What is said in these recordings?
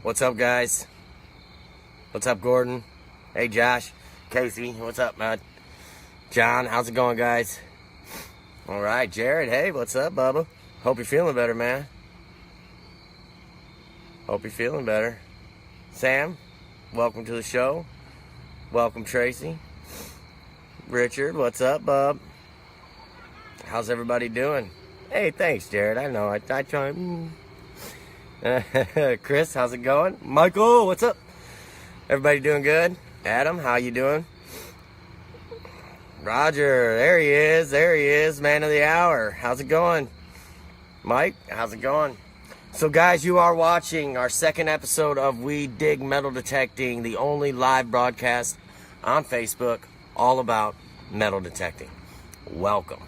What's up, guys? What's up, Gordon? Hey, Josh. Casey, what's up, man? John, how's it going, guys? All right, Jared. Hey, what's up, Bubba? Hope you're feeling better, man. Hope you're feeling better. Sam, welcome to the show. Welcome, Tracy. Richard, what's up, bub? How's everybody doing? Hey, thanks, Jared. I know. I tried. Chris, how's it going? Michael, what's up? Everybody doing good? Adam, how you doing? Roger, there he is. There he is, man of the hour. How's it going? Mike, how's it going? So, guys, you are watching our second episode of We Dig Metal Detecting, the only live broadcast on Facebook all about metal detecting. Welcome.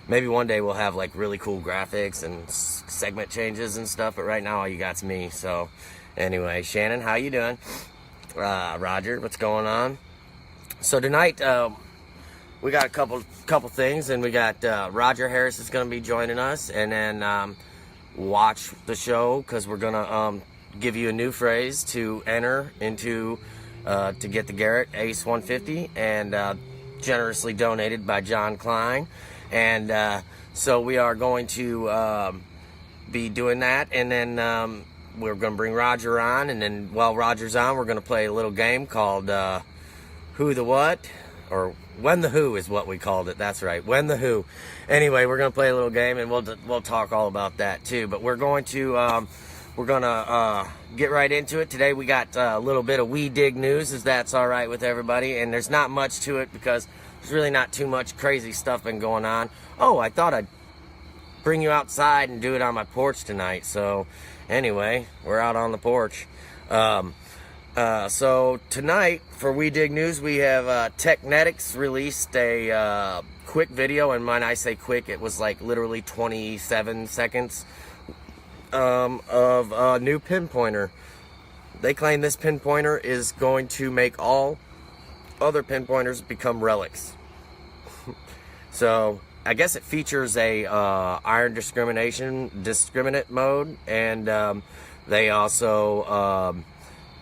Maybe one day we'll have like really cool graphics and segment changes and stuff, but right now all you got's me. So anyway, Shannon, how you doing? Roger, what's going on? So tonight we got a couple things, and we got Roger Harris is going to be joining us, and then watch the show because we're going to give you a new phrase to enter into to get the Garrett Ace 150, and generously donated by John Klein. And so we are going to be doing that, and then we're going to bring Roger on, and then while Roger's on, we're going to play a little game called Who the What, or When the Who is what we called it. That's right, When the Who. Anyway, we're going to play a little game, and we'll talk all about that too. But we're going to get right into it. Today we got a little bit of We Dig news, if that's all right with everybody, and there's not much to it because there's really not too much crazy stuff been going on. Oh, I thought I'd bring you outside and do it on my porch tonight. So anyway, we're out on the porch. So tonight for We Dig News, we have Technetics released a quick video, and when I say quick, it was like literally 27 seconds of a new pinpointer. They claim this pinpointer is going to make all other pinpointers become relics. So I guess it features a iron discriminate mode, and they also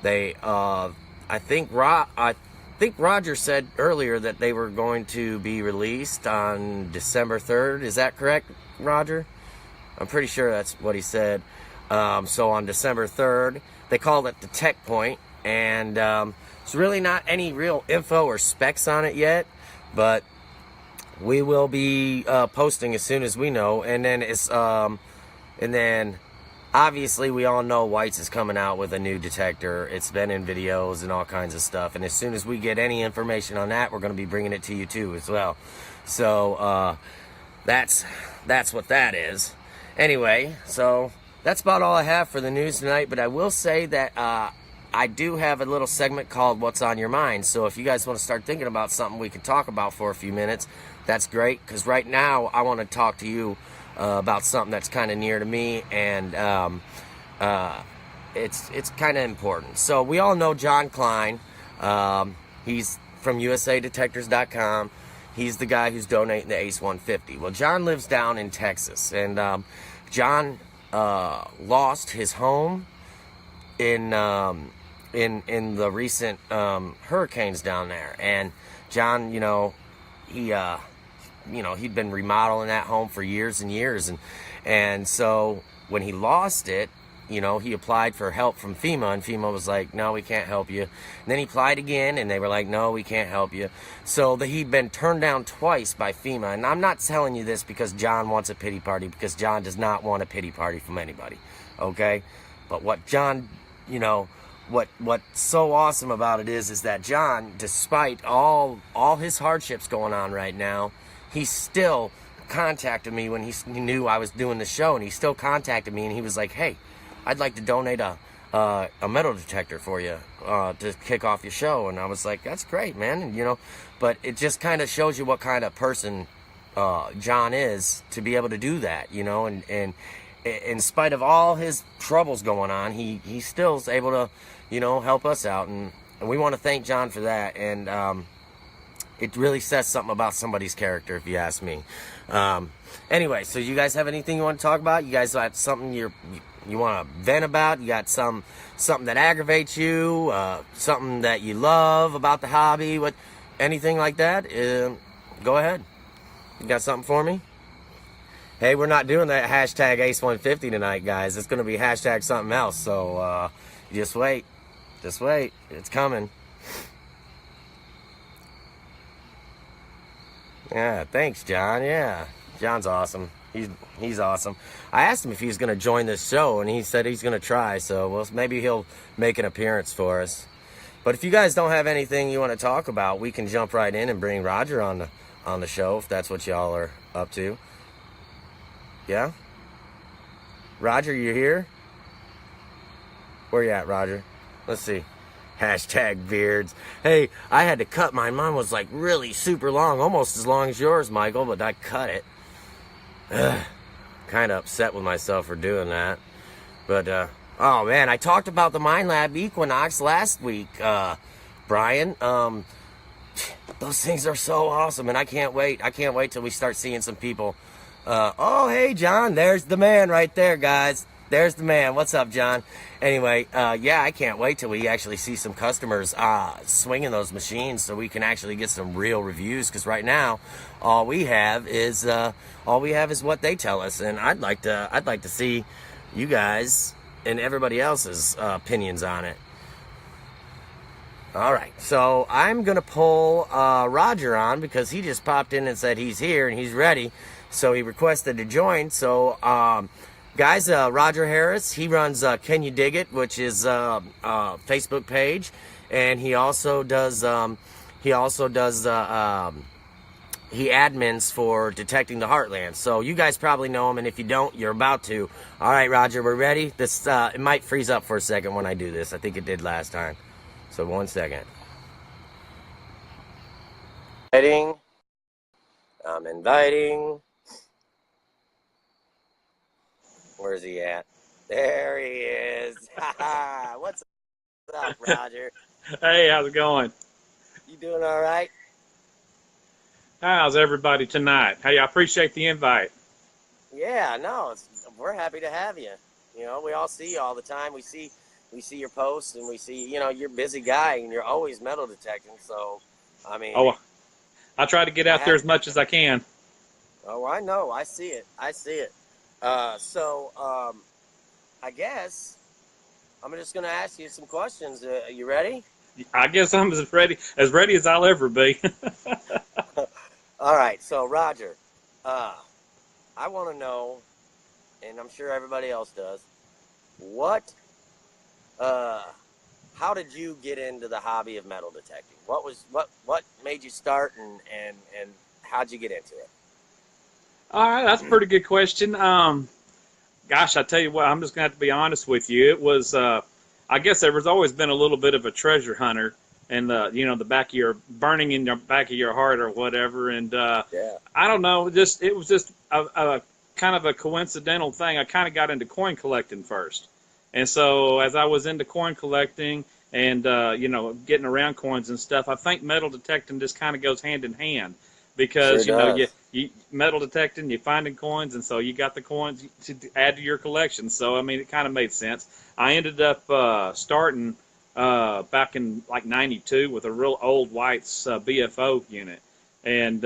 I think Roger said earlier that they were going to be released on December 3rd. Is that correct, Roger? I'm pretty sure that's what he said. So on December 3rd, they called it the Tech Point, and there's really not any real info or specs on it yet, but we will be posting as soon as we know. And then obviously we all know White's is coming out with a new detector. It's been in videos and all kinds of stuff, and as soon as we get any information on that, we're going to be bringing it to you too as well. So that's what that is. Anyway, so that's about all I have for the news tonight, but I will say that I do have a little segment called What's on Your Mind. So if you guys want to start thinking about something we can talk about for a few minutes, that's great, because right now I want to talk to you about something that's kind of near to me, and it's kind of important. So we all know John Klein. He's from USADetectors.com. He's the guy who's donating the Ace 150. Well, John lives down in Texas, and John lost his home in the recent hurricanes down there. And John, he'd been remodeling that home for years and years, and so when he lost it, he applied for help from FEMA, and FEMA was like, no, we can't help you. And then he applied again, and they were like, no, we can't help you. So he'd been turned down twice by FEMA. And I'm not telling you this because John wants a pity party, because John does not want a pity party from anybody, okay? But what John, what's so awesome about it is that John, despite all his hardships going on right now, he still contacted me when he knew I was doing the show, and he still contacted me, and he was like, hey, I'd like to donate a metal detector for you to kick off your show. And I was like, that's great, man. And, but it just kind of shows you what kind of person John is to be able to do that, and in spite of all his troubles going on, he still is able to, help us out. And we want to thank John for that. And it really says something about somebody's character, if you ask me. Anyway, so you guys have anything you want to talk about? You guys have something you want to vent about? You got something that aggravates you, something that you love about the hobby, anything like that? Go ahead. You got something for me? Hey, we're not doing that hashtag Ace150 tonight, guys. It's going to be hashtag something else. So just wait. Just wait. It's coming. Yeah, thanks, John. Yeah, John's awesome. He's awesome. I asked him if he was going to join this show, and he said he's going to try. So well, maybe he'll make an appearance for us. But if you guys don't have anything you want to talk about, we can jump right in and bring Roger on the show if that's what y'all are up to. Yeah? Roger, you here? Where you at, Roger? Let's see. Hashtag beards. Hey, I had to cut mine. Mine was like really super long, almost as long as yours, Michael, but I cut it. Kind of upset with myself for doing that. But, oh man, I talked about the Minelab Equinox last week, Brian. Those things are so awesome, and I can't wait. I can't wait till we start seeing some people. Oh, hey, John, there's the man right there, guys. There's the man. What's up, John? Anyway, yeah, I can't wait till we actually see some customers swinging those machines so we can actually get some real reviews, because right now all we have is what they tell us, and I'd like to see you guys and everybody else's opinions on it. All right, so I'm gonna pull Roger on because he just popped in and said he's here and he's ready, so he requested to join. So guys, Roger Harris, he runs Can You Dig It, which is a Facebook page, and he admins for Detecting the Heartland. So you guys probably know him, and if you don't, you're about to. All right, Roger, we're ready. This it might freeze up for a second when I do this. I think it did last time. So 1 second. I'm inviting. Where's he at? There he is. What's up, Roger? Hey, how's it going? You doing all right? How's everybody tonight? Hey, I appreciate the invite. Yeah, no, we're happy to have you. You know, we all see you all the time. We see your posts, and we see, you're a busy guy, and you're always metal detecting. So, I mean, I try to get out there as much as I can. Oh, I know. I see it. I guess I'm just going to ask you some questions. You ready? I guess I'm as ready as I'll ever be. All right. So, Roger, I want to know, and I'm sure everybody else does, how did you get into the hobby of metal detecting? What made you start, and how'd you get into it? All right, that's a pretty good question. Gosh, I tell you what, I'm just going to have to be honest with you. It was, I guess there was always been a little bit of a treasure hunter, and the back of your burning in the back of your heart or whatever. And Yeah. I don't know, it was just a kind of a coincidental thing. I kind of got into coin collecting first, and so as I was into coin collecting and getting around coins and stuff, I think metal detecting just kind of goes hand in hand. Because Sure you metal detecting, you're finding coins, and so you got the coins to add to your collection. So I mean, it kind of made sense. I ended up starting back in like '92 with a real old White's BFO unit, and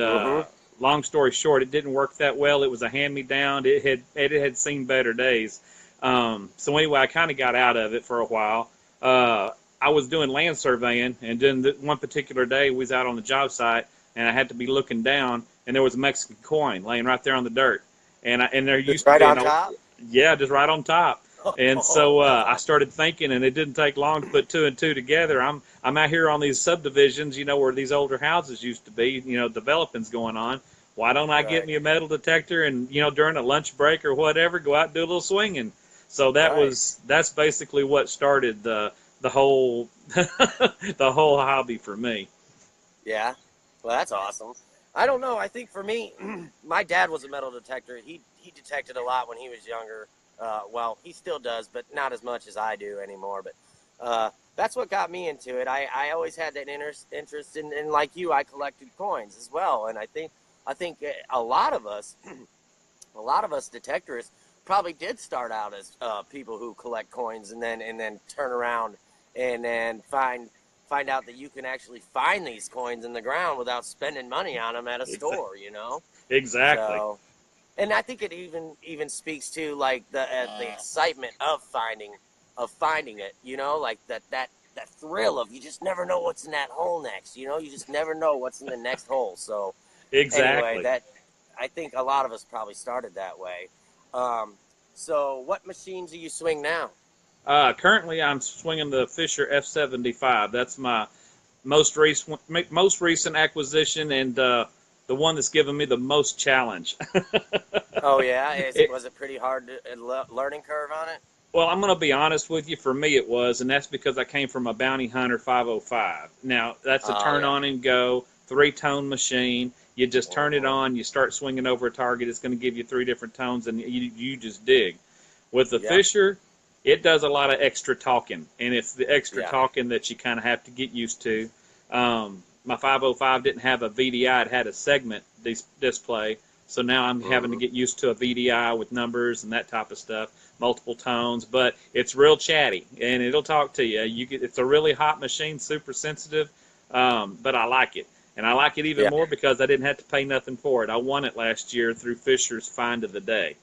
long story short, it didn't work that well. It was a hand-me-down. It had seen better days. So anyway, I kind of got out of it for a while. I was doing land surveying, and then one particular day we was out on the job site, and I had to be looking down, and there was a Mexican coin laying right there on the dirt, and there used to be on top. Yeah, just right on top. And so I started thinking, and it didn't take long to put two and two together. I'm out here on these subdivisions, where these older houses used to be, developing's going on. Why don't I get me a metal detector and, during a lunch break or whatever, go out and do a little swinging? So that's basically what started the whole the whole hobby for me. Yeah. Well, that's awesome. I don't know. I think for me, my dad was a metal detector. He detected a lot when he was younger. Well, he still does, but not as much as I do anymore. But that's what got me into it. I always had that interest in, like you, I collected coins as well. And I think a lot of us detectorists probably did start out as people who collect coins, and then turn around and then find out that you can actually find these coins in the ground without spending money on them at a store, you know? Exactly. So, and I think it even speaks to like the excitement of finding it, you know, like that thrill of you just never know what's in that hole next, you know, you just never know what's in the next hole. So anyway, Exactly. that I think a lot of us probably started that way. So what machines do you swing now? Currently, I'm swinging the Fisher F75. That's my most recent acquisition, and the one that's given me the most challenge. Oh yeah, It, was it pretty hard learning curve on it? well, I'm going to be honest with you. For me, it was, and that's because I came from a Bounty Hunter 505. Now, that's a Oh turn yeah. on and go, three-tone machine. You just turn it Uh-huh. on, you start swinging over a target. It's going to give you three different tones, and you just dig. With the Yep. Fisher, it does a lot of extra talking, and it's the extra Yeah. talking that you kind of have to get used to. My 505 didn't have a VDI; it had a segment display. So now I'm having to Hmm. get used to a VDI with numbers and that type of stuff, multiple tones. But it's real chatty, and it'll talk to you. It's a really hot machine, super sensitive, but I like it. And I like it even Yeah. more because I didn't have to pay nothing for it. I won it last year through Fisher's Find of the Day.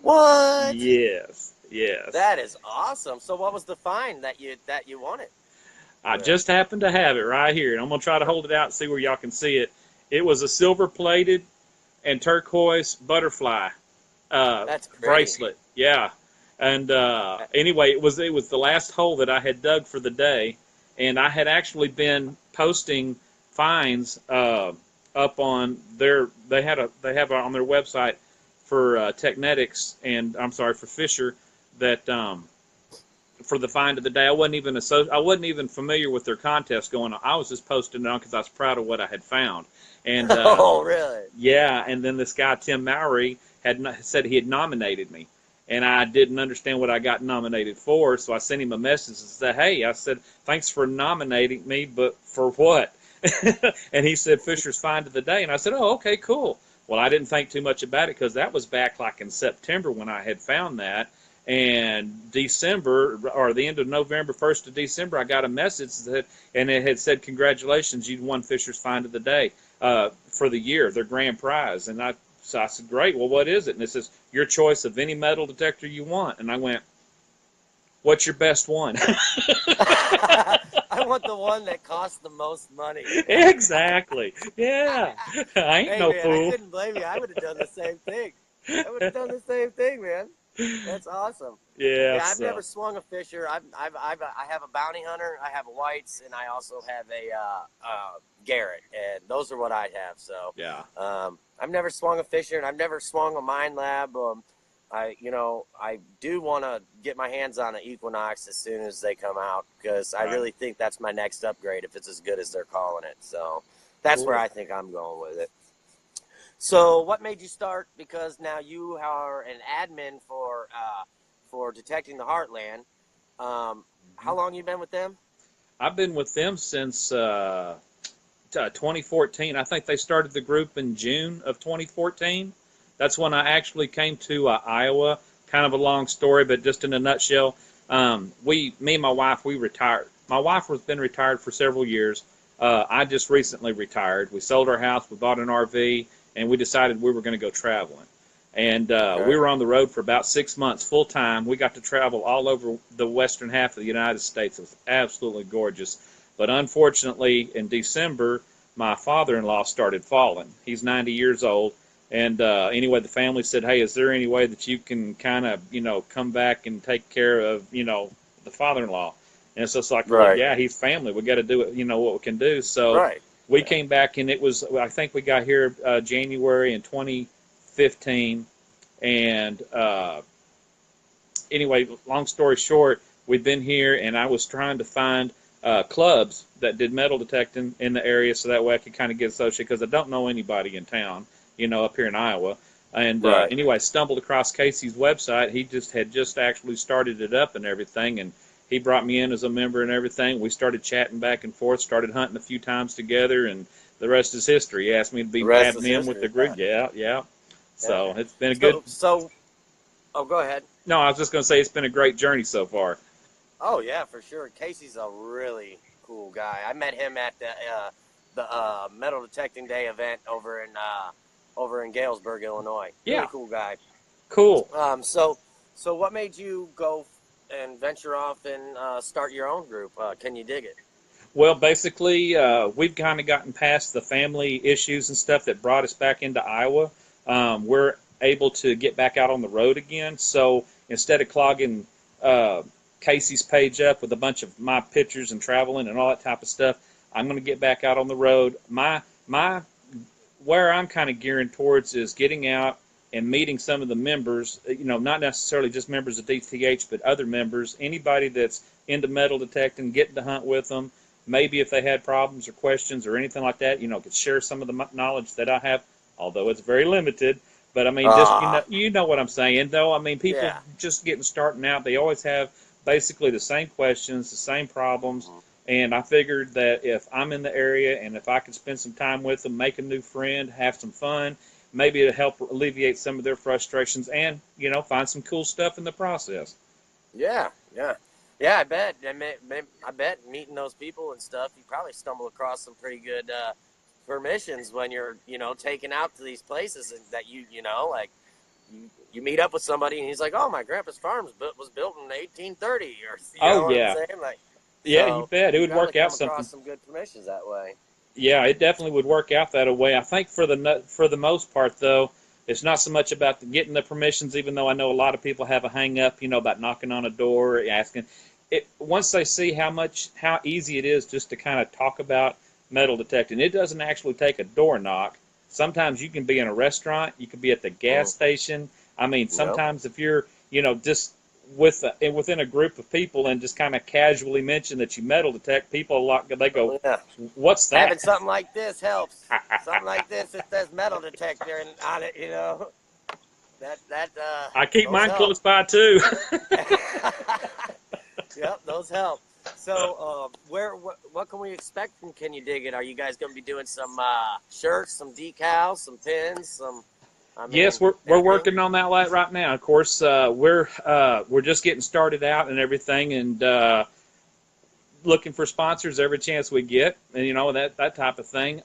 What? Yes, yes. That is awesome. So what was the find that you wanted I with? just happen to have it right here, and I'm gonna try to hold it out and see where y'all can see it. It was a silver-plated and turquoise butterfly That's pretty. bracelet. Yeah, and anyway, it was the last hole that I had dug for the day, and I had actually been posting finds up on their they have on their website for Technetics, and I'm sorry, for Fisher, that for the find of the day. I wasn't even familiar with their contest going on. I was just posting it on because I was proud of what I had found. And Oh, really? yeah, and then this guy Tim Mowry said he had nominated me, and I didn't understand what I got nominated for. So I sent him a message and said, "Hey," I said, "thanks for nominating me, but for what?" And he said, "Fisher's Find of the Day," and I said, "Oh, okay, cool." Well, I didn't think too much about it because that was back like in September when I had found that. And December, or the end of November, 1st of December, I got a message and it had said, "Congratulations, you won Fisher's Find of the Day for the year, their grand prize." And so I said, "Great. Well, what is it?" And it says, "Your choice of any metal detector you want." And I went, "What's your best one?" I want the one that costs the most money. Exactly. Yeah. I ain't Hey no man, I fool. couldn't blame you. I would have done the same thing. I would have done the same thing, man. That's awesome. Yeah. Yeah, I've never So. swung a Fisher. I have a Bounty Hunter. I have a Whites, and I also have a Garrett, and those are what I have. So Yeah. I've never swung a Fisher, and I've never swung a Mind Lab. I do want to get my hands on an Equinox as soon as they come out because I Right. really think that's my next upgrade if it's as good as they're calling it. So that's where Cool. I think I'm going with it. So what made you start? Because now you are an admin for detecting the Heartland. How long you been with them? I've been with them since 2014. I think they started the group in June of 2014. That's when I actually came to Iowa. Kind of a long story, but just in a nutshell, me and my wife, we retired. My wife has been retired for several years. I just recently retired. We sold our house, we bought an RV, and we decided we were going to go traveling. And we Okay. were on the road for about 6 months full time. We got to travel all over the western half of the United States. It was absolutely gorgeous. But unfortunately, in December, my father-in-law started falling. He's 90 years old. And anyway, the family said, "Hey, is there any way that you can kind of, come back and take care of, the father-in-law?" And so it's like, well, Right. yeah, he's family. We got to do it, what we can do. So Right. we Yeah. came back, and it was, I think we got here January in 2015. And anyway, long story short, we've been here, and I was trying to find clubs that did metal detecting in the area, so that way I could kind of get associated because I don't know anybody in town, up here in Iowa. And Right. anyway, I stumbled across Casey's website. He just actually started it up and everything, and he brought me in as a member and everything. We started chatting back and forth, started hunting a few times together, and the rest is history. He asked me to The be rest is admin with history. the group. Yeah. Yeah, yeah. Yeah. So it's been a good. So Oh, go ahead. No, I was just going to say it's been a great journey so far. Oh yeah, for sure. Casey's a really cool guy. I met him at the metal detecting day event over in Galesburg, Illinois. Really Yeah, cool guy. cool. So what made you go and venture off and start your own group? Can you dig it? Well, basically, we've kind of gotten past the family issues and stuff that brought us back into Iowa. We're able to get back out on the road again. So instead of clogging uh, Casey's page up with a bunch of my pictures and traveling and all that type of stuff, I'm going to get back out on the road. My where I'm kind of gearing towards is getting out and meeting some of the members, not necessarily just members of DTH, but other members, anybody that's into metal detecting, getting to hunt with them. Maybe if they had problems or questions or anything like that, could share some of the knowledge that I have, although it's very limited. But I mean, just you know what I'm saying, though. I mean, people Yeah. just getting starting out, they always have basically the same questions, the same problems. And I figured that if I'm in the area and if I could spend some time with them, make a new friend, have some fun, maybe it'll help alleviate some of their frustrations and, find some cool stuff in the process. Yeah, yeah, yeah. I bet. I bet meeting those people and stuff, you probably stumble across some pretty good permissions when you're, taking out to these places and that like you meet up with somebody and he's like, "Oh, my grandpa's farm was built in 1830," or Oh, what I'm yeah. saying? Like, Yeah, you so bet. It you would probably work out come something. across some good permissions that way. Yeah, it definitely would work out that way. I think for the most part, though, it's not so much about getting the permissions, even though I know a lot of people have a hang up, about knocking on a door, asking. Once they see how easy it is just to kind of talk about metal detecting, it doesn't actually take a door knock. Sometimes you can be in a restaurant, you can be at the gas station. I mean, Yep. sometimes if you're, just within a group of people and just kind of casually mention that you metal detect, people a lot they go, Oh, yeah. "What's Having that?" something like this helps. Something like this, it says metal detector and on it, that I keep those mine help. close by too. Yep, those help. So, what can we expect from Can You Dig It? Are you guys going to be doing some shirts, some decals, some pins, I Yes, mean, we're anything? working on that right now. Of course, we're just getting started out and everything, and looking for sponsors every chance we get, and that type of thing.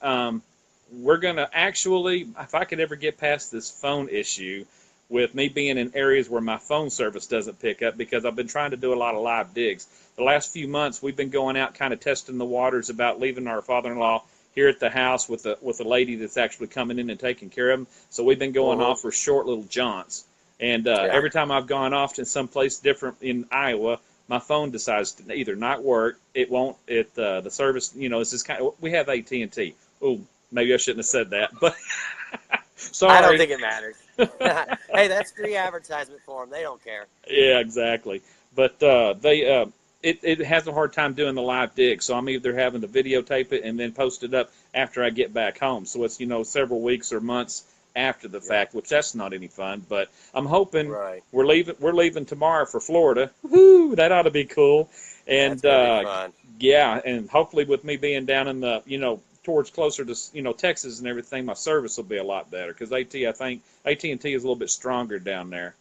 We're gonna actually, if I could ever get past this phone issue, with me being in areas where my phone service doesn't pick up, because I've been trying to do a lot of live digs. The last few months, we've been going out, kind of testing the waters about leaving our father-in-law here at the house with a lady that's actually coming in and taking care of him. So we've been going Mm-hmm. off for short little jaunts. And Yeah. every time I've gone off to some place different in Iowa, my phone decides to either not work. It won't. The service. It's just kind of. We have AT&T. Oh, maybe I shouldn't have said that, but I don't sorry. think it matters. Hey, that's free advertisement for them. They don't care. Yeah, exactly. But it has a hard time doing the live dig, so I'm either having to videotape it and then post it up after I get back home. So it's several weeks or months after the Yeah. fact, which that's not any fun. But I'm hoping Right. we're leaving tomorrow for Florida. Woohoo! That ought to be cool. That's And going to be fun. yeah, and hopefully with me being down in the towards closer to Texas and everything, my service will be a lot better because I think AT&T is a little bit stronger down there.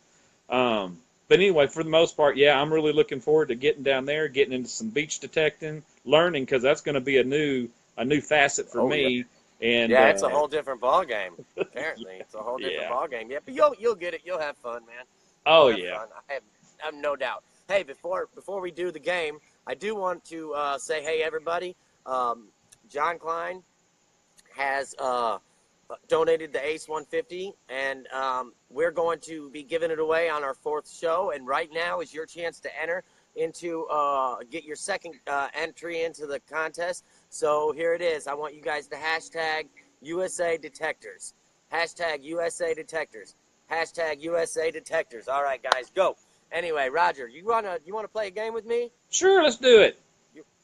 But anyway, for the most part, yeah, I'm really looking forward to getting down there, getting into some beach detecting, learning because that's going to be a new facet for Oh yeah. me. And Yeah, it's a whole different ball game. Apparently, it's a whole different yeah, ball game. Yeah, but you'll get it. You'll have fun, man. oh You'll have yeah, fun. I have no doubt. Hey, before we do the game, I do want to say, hey everybody, John Klein has donated the Ace 150, and we're going to be giving it away on our fourth show. And right now is your chance to enter into get your second entry into the contest. So here it is. I want you guys to hashtag USA Detectors. Hashtag USA Detectors. Hashtag USA Detectors. All right, guys, go. Anyway, Roger, you wanna play a game with me? sure, let's do it.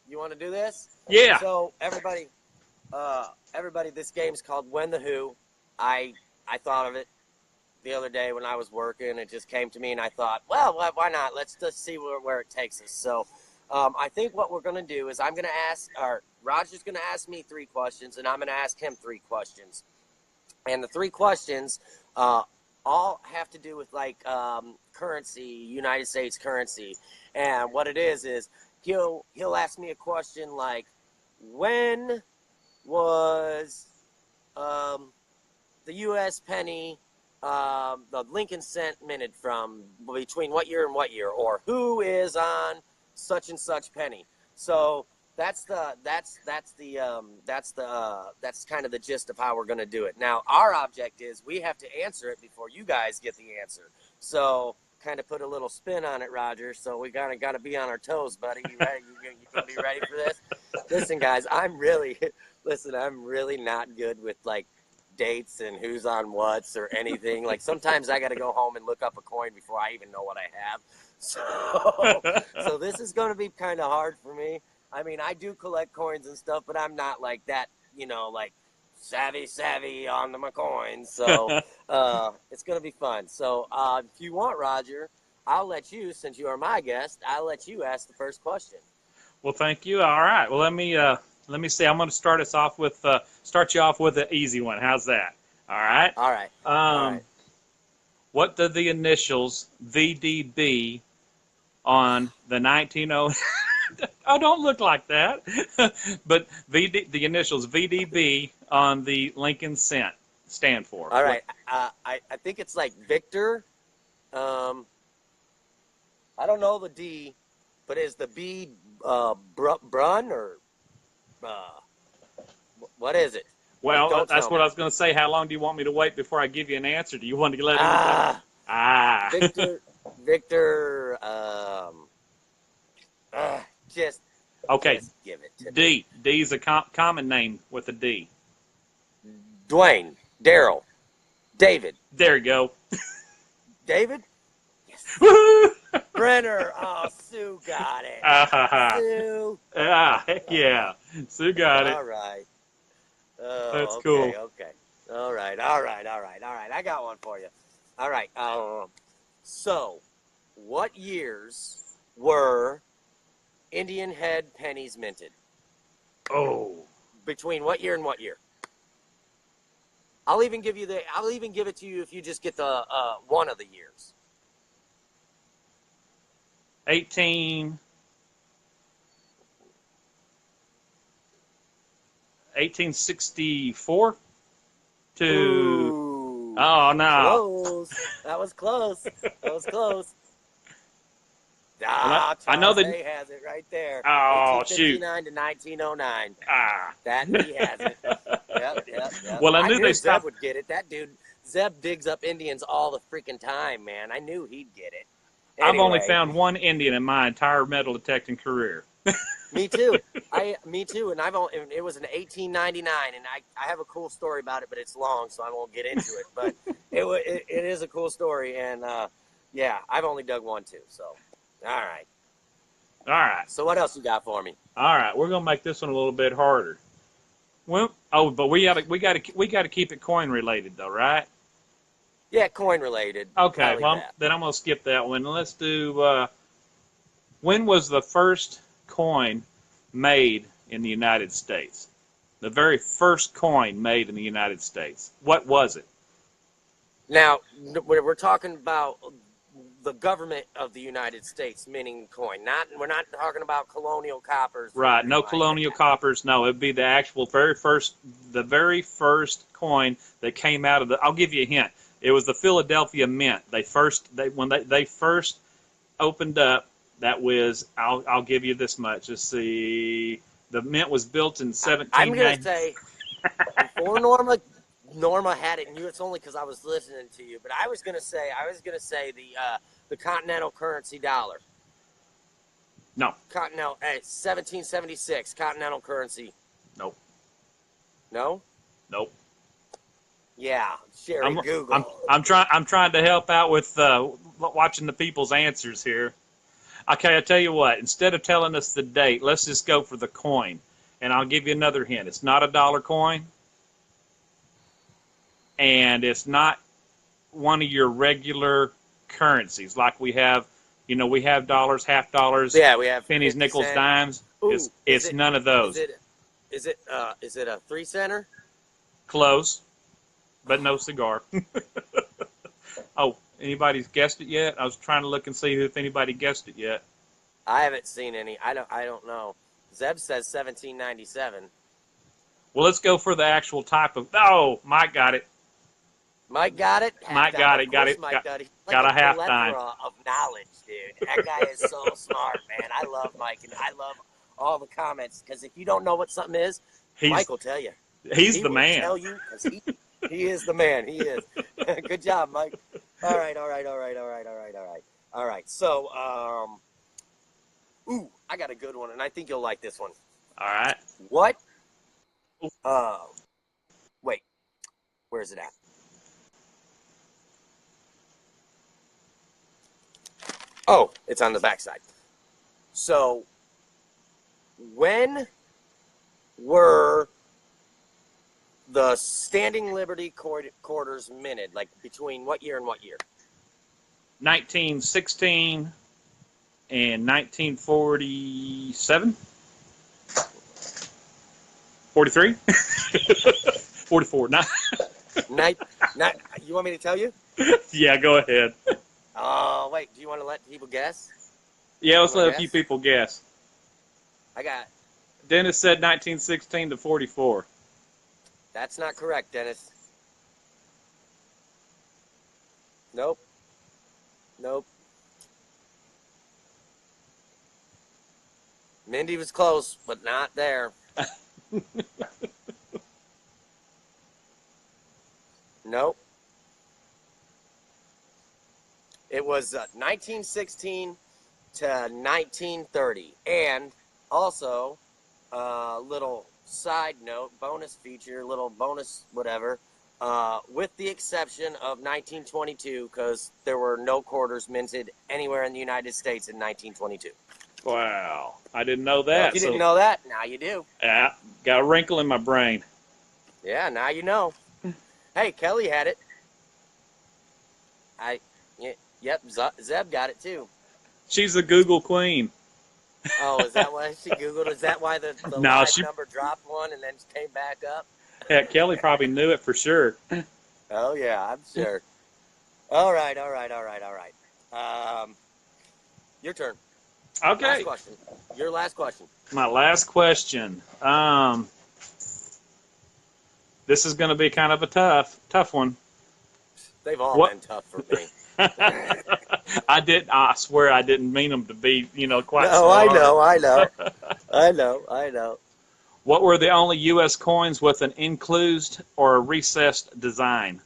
You want to do this? Yeah, So everybody, this game's called When the Who. I thought of it the other day when I was working. It just came to me, and I thought, well, why not? Let's just see where it takes us. So I think what we're going to do is I'm going to ask, or Roger's going to ask me 3 questions, and I'm going to ask him 3 questions. And the 3 questions, all have to do with like currency, United States currency. And what it is he'll ask me a question like, when was the U.S. penny, the Lincoln cent minted from, between what year and what year, or who is on such and such penny. So that's kind of the gist of how we're going to do it. Now, our object is we have to answer it before you guys get the answer. So kind of put a little spin on it, Roger. So we got to be on our toes, buddy. You ready? You gonna be ready for this? Listen, guys, I'm really not good with like dates and who's on what's or anything. Like sometimes I got to go home and look up a coin before I even know what I have. So this is going to be kind of hard for me. I mean, I do collect coins and stuff, but I'm not like that, like savvy on my coins. So it's going to be fun. So if you want, Roger, I'll let you, since you are my guest, I'll let you ask the first question. Well, thank you. All right. Well, let me see. I'm going to start you off with an easy one. How's that? All right. All right. All right. What did the initials VDB on the 1909? Oh, don't look like that. But the initials VDB on the Lincoln cent stand for? All right. I think it's like Victor. I don't know the D, but is the B Brun or what is it? Well, that's what I was going to say. How long do you want me to wait before I give you an answer? Do you want to let anybody? Victor. Just give it to D. Me. D is a common name with a D. Dwayne, Daryl, David. There you go. David? Yes. Brenner. Oh, Sue got it. Sue. Yeah. Sue got it. All right. Oh, that's cool. Okay. All right. I got one for you. All right. So, what years were Indian head pennies minted? Oh. Between what year and what year? I'll even give it to you if you just get the one of the years. 1864 to. Ooh, oh no! Close. That was close. I know that he has it right there. Oh, 1859 to 1909. That he has it. Yep. Well, I knew they Zeb would get it. That dude, Zeb digs up Indians all the freaking time, man. I knew he'd get it. Anyway, I've only found one Indian in my entire metal detecting career. Me too. Me too. And it was in 1899, and I have a cool story about it, but it's long, so I won't get into it. But it is a cool story, and yeah, I've only dug one too. So, all right. So what else you got for me? All right, we're gonna make this one a little bit harder. Well, but we gotta keep it coin related though, right? Yeah, coin related. Okay, well then I'm gonna skip that one. Let's do. When was the first coin made in the United States? The very first coin made in the United States. What was it? Now we're talking about the government of the United States minting coin. We're not talking about colonial coppers. Right, no colonial coppers. No, it'd be the actual very first coin that came out of the. I'll give you a hint. It was the Philadelphia Mint. When they first opened up. That was. I'll give you this much. Let's see. The mint was built in 1790. I'm gonna say before Norma had it, and it's only because I was listening to you. But I was gonna say the Continental currency dollar. No. Continental, 1776 Continental currency. Nope. No. Nope. Yeah, Sherry, Google. I'm trying to help out with watching the people's answers here. Okay, I tell you what. Instead of telling us the date, let's just go for the coin, and I'll give you another hint. It's not a dollar coin, and it's not one of your regular currencies like we have. You know, we have dollars, half dollars, yeah, we have pennies, nickels, cent. dimes. Ooh, it's none of those. Is it a 3 center? Close, but no cigar. Oh, anybody's guessed it yet? I was trying to look and see if anybody guessed it yet. I haven't seen any. I don't know. Zeb says 1797. Well, let's go for the actual type of. Oh, Mike got it. Mike got it. Mike Halftime. got Of it. Got course it. Mike got it. He's Got a like a halftime. plethora of knowledge, dude. That guy is so smart, man. I love Mike, and I love all the comments because if you don't know what something is, Mike will tell you. He's He the will man. tell you because he is the man. He is. Good job, Mike. All right. All right. So, I got a good one, and I think you'll like this one. All right. What? Wait. Where is it at? Oh, it's on the backside. So, when were the standing Liberty quarters minted? Like between what year and what year? 1916 and 1947? 43? 44. Night. You want me to tell you? Yeah, go ahead. Oh, wait. Do you want to let people guess? Yeah, let's let a guess? few people guess. I got. Dennis said 1916 to 44. That's not correct, Dennis. Nope. Mindy was close, but not there. Nope. It was 1916 to 1930. And also, little side note, bonus feature, little bonus whatever, with the exception of 1922, because there were no quarters minted anywhere in the United States in 1922. Wow. I didn't know Well, that. if you didn't know that, now you do. Yeah, got a wrinkle in my brain. Yeah, now you know. Hey, Kelly had it. Yep, Zeb got it too. She's the Google queen. Oh, is that why she Googled? Is that why the No, live number dropped one and then came back up? Heck, Kelly probably knew it for sure. Oh, yeah, I'm sure. All right. Your turn. Okay. Last question. Your last question. My last question. This is going to be kind of a tough one. They've all been tough for me. I swear I didn't mean them to be, quite No, so hard. I know. What were the only U.S. coins with an enclosed or a recessed design?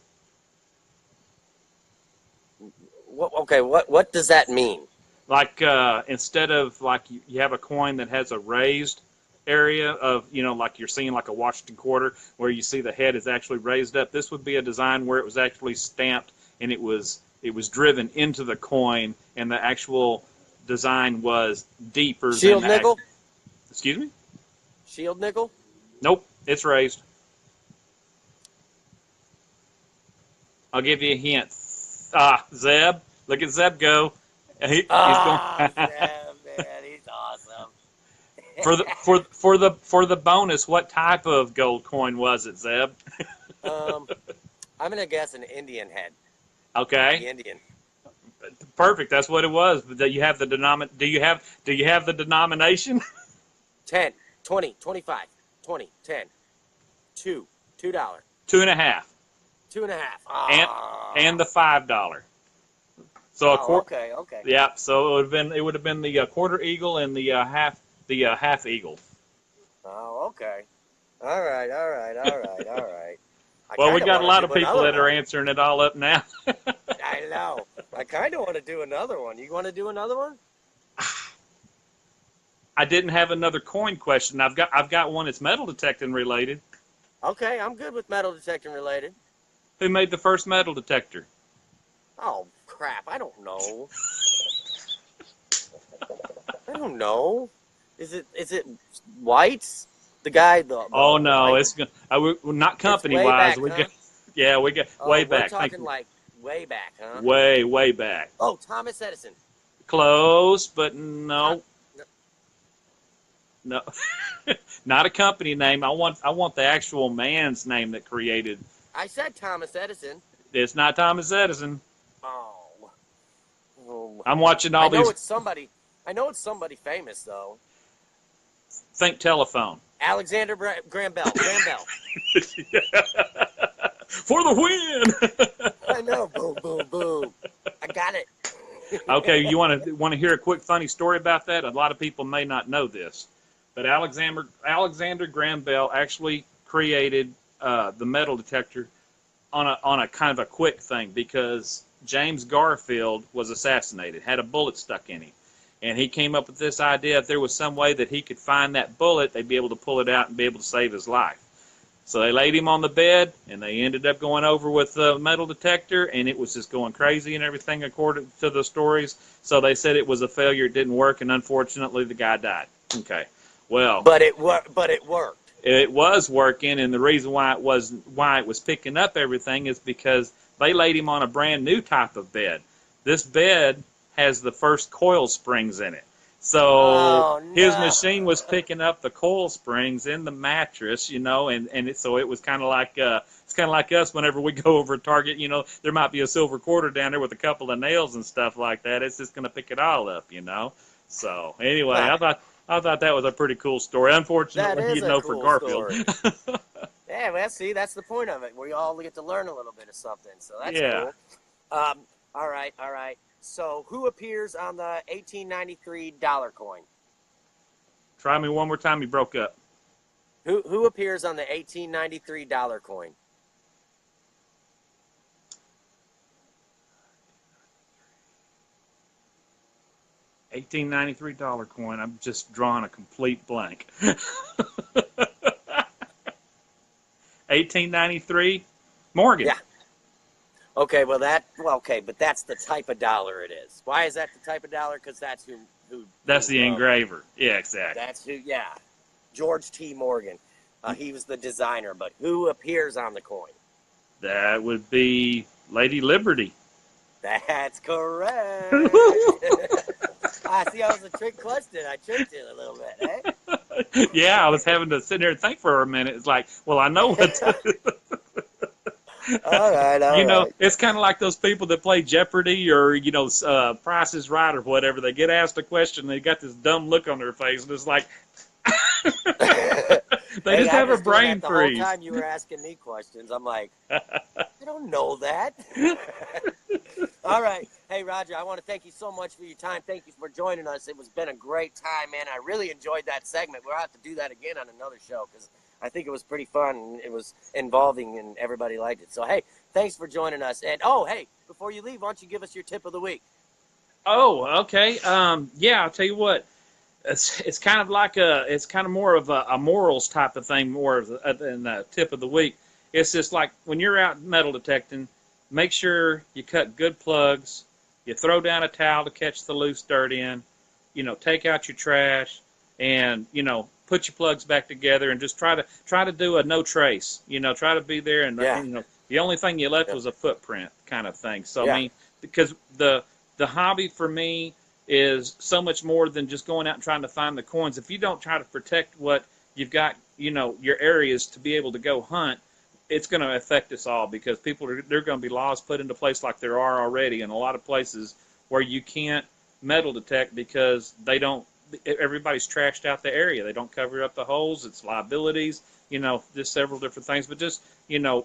What does that mean? Like instead of like you have a coin that has a raised area of, like you're seeing like a Washington quarter where you see the head is actually raised up. This would be a design where it was actually stamped and it was driven into the coin and the actual design was deeper. Shield than nickel? Excuse me? Shield nickel? Nope, it's raised. I'll give you a hint. Zeb. Look at Zeb go. He's going. Zeb, man, he's awesome. For the bonus, what type of gold coin was it, Zeb? I'm gonna guess an Indian head. Okay. The Indian. Perfect. That's what it was. Do you have the Do you have the denomination? 10, 20, 25, 20, 10, $2. $2.50. 2.5. And the $5. So okay. Yeah. So it would have been the quarter eagle and the half eagle. Oh, okay. All right. Well, we got a lot of people that are answering it all up now. I know. I kind of want to do another one. You want to do another one? I didn't have another coin question. I've got one that's metal detecting related. Okay, I'm good with metal detecting related. Who made the first metal detector? Oh, crap. I don't know. Is it White's? The guy, Oh no, it's not company wise. Back, we huh? got way back. We're talking like way back, huh? Way back. Oh, Thomas Edison. Close, but no. No, not a company name. I want the actual man's name that created. I said Thomas Edison. It's not Thomas Edison. Oh. Oh. I'm watching all I know these. it's somebody. I know it's somebody famous though. Think telephone. Alexander Graham Bell. Graham Bell. For the win. I know. Boom, boom, boom. I got it. Okay, you want to hear a quick funny story about that? A lot of people may not know this, but Alexander Graham Bell actually created the metal detector on a kind of a quick thing because James Garfield was assassinated, had a bullet stuck in him, and he came up with this idea: if there was some way that he could find that bullet, they'd be able to pull it out and be able to save his life. So they laid him on the bed, and they ended up going over with the metal detector, and it was just going crazy and everything according to the stories. So they said it was a failure, it didn't work, and unfortunately the guy died. Okay, well, But it worked. it was working, and the reason why it was picking up everything is because they laid him on a brand new type of bed. This bed has the first coil springs in it. So Oh his no. machine was picking up the coil springs in the mattress, so it was kind of like it's kind of like us whenever we go over a Target, there might be a silver quarter down there with a couple of nails and stuff like that. It's just going to pick it all up. So anyway, I thought that was a pretty cool story. That Unfortunately, is a for cool Garfield. story. Yeah, well, see, that's the point of it. We all get to learn a little bit of something, so that's Yeah. cool. All right. So, who appears on the 1893 dollar coin? Try me one more time. You broke up. Who appears on the 1893 dollar coin? $1893 coin. I'm just drawing a complete blank. 1893, Morgan. Yeah. Okay, but that's the type of dollar it is. Why is that the type of dollar? Because that's who. That's the engraver. Yeah, exactly. That's who. Yeah, George T. Morgan. He was the designer. But who appears on the coin? That would be Lady Liberty. That's correct. I see. I was a trick question. I tricked you a little bit, eh? Yeah, I was having to sit there and think for a minute. It's like, well, I know what to All right. It's kind of like those people that play Jeopardy or, Price is Right or whatever. They get asked a question, they got this dumb look on their face, and it's like, they just have a brain freeze. The whole time you were asking me questions, I'm like, I don't know that. All right. Hey, Roger, I want to thank you so much for your time. Thank you for joining us. It was been a great time, man. I really enjoyed that segment. We'll have to do that again on another show because I think it was pretty fun. And it was involving, and everybody liked it. So, hey, thanks for joining us. And, hey, before you leave, why don't you give us your tip of the week? Oh, okay. Yeah, I'll tell you what. It's kind of like it's kind of more of a morals type of thing, more than the tip of the week. It's just like when you're out metal detecting, make sure you cut good plugs. You throw down a towel to catch the loose dirt in. Take out your trash, and put your plugs back together, and just try to do a no trace. Try to be there, and the only thing you left was a footprint kind of thing. So I mean, because the hobby for me is so much more than just going out and trying to find the coins. If you don't try to protect what you've got, your areas to be able to go hunt, it's going to affect us all because there are going to be laws put into place like there are already in a lot of places where you can't metal detect because everybody's trashed out the area. They don't cover up the holes. It's liabilities, just several different things. But just,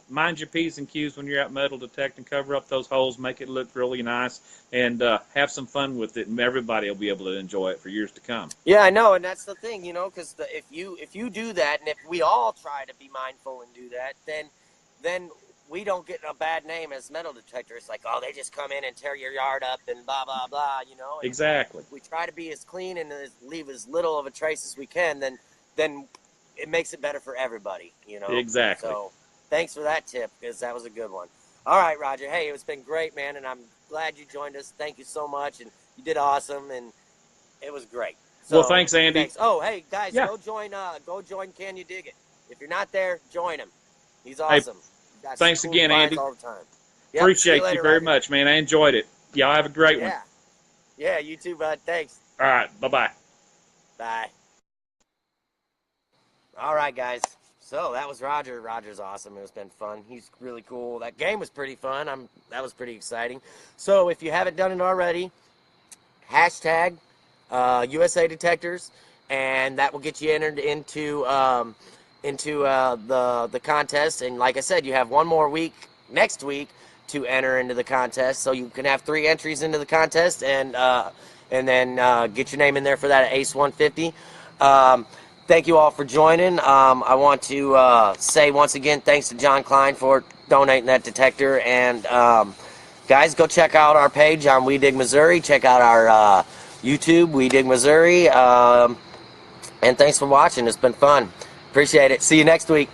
mind your P's and Q's when you're out metal detecting, cover up those holes, make it look really nice, and have some fun with it, and everybody will be able to enjoy it for years to come. Yeah, I know, and that's the thing, because if you do that, and if we all try to be mindful and do that, then we don't get a bad name as metal detectors. It's like, oh, they just come in and tear your yard up and blah, blah, blah, And exactly. we try to be as clean and leave as little of a trace as we can, then it makes it better for everybody, Exactly. So thanks for that tip, because that was a good one. All right, Roger. Hey, it's been great, man, and I'm glad you joined us. Thank you so much, and you did awesome, and it was great. So, well, thanks, Andy. Thanks. Oh, hey, guys, Yeah. go join Can You Dig It? If you're not there, join him. He's awesome. Hey, thanks again, Andy. All the time. Yep, Appreciate later, you very Roger. much, man. I enjoyed it. Y'all have a great one. Yeah, you too, bud. Thanks. All right, bye-bye. Bye. All right, guys. So that was Roger. Roger's awesome. It's been fun. He's really cool. That game was pretty fun. That was pretty exciting. So if you haven't done it already, hashtag USA Detectors, and that will get you entered into the contest. And like I said, you have one more week next week to enter into the contest. So you can have 3 entries into the contest, and then get your name in there for that Ace 150. Thank you all for joining. I want to say once again thanks to John Klein for donating that detector. And guys, go check out our page on We Dig Missouri. Check out our YouTube, We Dig Missouri. And thanks for watching. It's been fun. Appreciate it. See you next week.